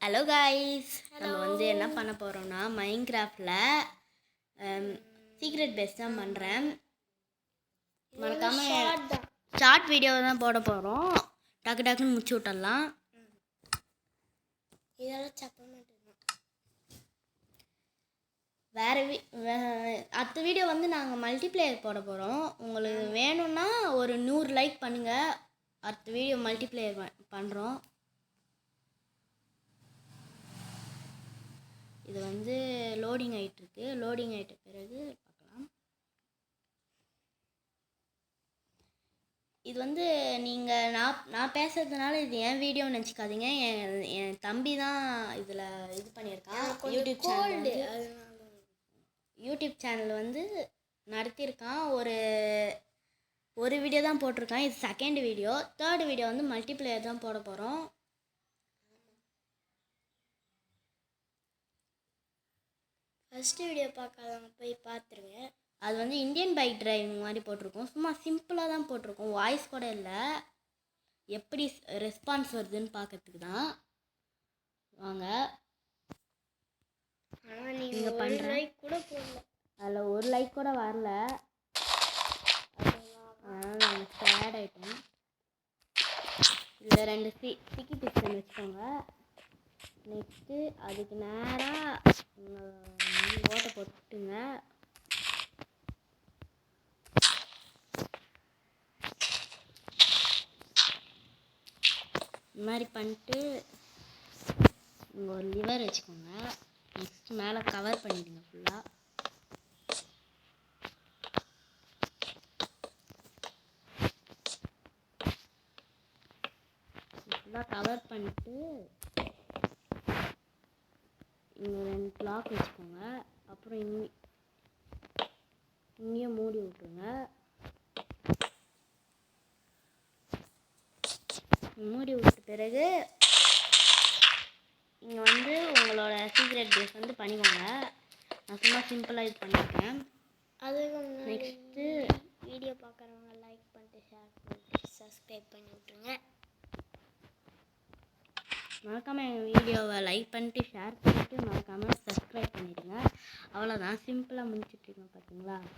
Hello guys, நம்ம வந்து என்ன பண்ண போகிறோம்னா மைன்கிராஃப்டில் சீக்ரெட் பேஸ் தான் பண்ணுறேன். மறக்காமல் ஷார்ட் வீடியோ தான் போட போகிறோம். டக்கு டக்குன்னு முடிச்சு விட்டுடலாம். வேறு அடுத்த வீடியோ வந்து நாங்கள் மல்டிப்ளேயர் போட போகிறோம். உங்களுக்கு வேணும்னா ஒரு 100 லைக் பண்ணுங்கள். அடுத்த வீடியோ மல்டிப்ளேயர் பண்ணுறோம். இது வந்து லோடிங் ஆகிட்டுருக்கு. லோடிங் ஆகிட்ட பிறகு பார்க்கலாம். இது வந்து நீங்கள் நான் பேசுறதுனால இது என் வீடியோன்னு நினச்சிக்காதீங்க. என் தம்பி தான் இதில் இது பண்ணியிருக்கான். யூடியூப் சேனல் வந்து நடத்தியிருக்கான். ஒரு வீடியோ தான் போட்டிருக்கான். இது செகண்ட் வீடியோ. தேர்ட் வீடியோ வந்து மல்டிப்ளேயர் தான் போட போகிறோம். ஃபஸ்ட்டு வீடியோ பார்க்காதவங்க போய் பார்த்துருங்க. அது வந்து இந்தியன் பைக் டிரைவிங் மாதிரி போட்டிருக்கோம். சும்மா சிம்பிளாக தான் போட்டிருக்கோம். வாய்ஸ் கூட இல்லை. எப்படி ரெஸ்பான்ஸ் வருதுன்னு பார்க்கறதுக்கு தான். வாங்க, ஆனால் நீங்கள் பண்ணுற லைக் கூட போடல. அதில் ஒரு லைக் கூட வரல. அதனால் நாங்கள் சேட் ஆகிட்டோம். இதில் 2 ஸ்டிக்கி பிக்சல் வச்சுக்கோங்க. நெக்ஸ்ட்டு அதுக்கு நேராக ஓட்டை போட்டுங்க. இந்த மாதிரி பண்ணிட்டு இங்கே ஒரு லிவர் வச்சுக்கோங்க. நெக்ஸ்ட் மேலே கவர் பண்ணிடுங்க ஃபுல்லாக. ஃபுல்லாக கவர் பண்ணிட்டு இங்கே 2 பிளாக் வச்சுக்கோங்க. அப்புறம் இங்கேயும் மூடி விட்டுருங்க. மூடி விட்ட பிறகு இங்கே வந்து உங்களோட சீக்ரெட் பேஸ் வந்து பண்ணிக்கோங்க. நான் சும்மா சிம்பிளாக இது பண்ணியிருக்கேன். அதுக்கு நெக்ஸ்ட்டு வீடியோ பார்க்குறவங்க லைக் பண்ணிட்டு ஷேர் பண்ணிட்டு சப்ஸ்கிரைப் பண்ணி விட்ருங்க. மறக்காமல் எங்கள் வீடியோவை லைக் பண்ணிட்டு ஷேர் பண்ணிவிட்டு மறக்காமல் சப்ஸ்கிரைப் பண்ணிடுங்க. அவ்வளோதான், சிம்பிளாக முடிச்சுட்ருக்கோம். பார்த்தீங்களா?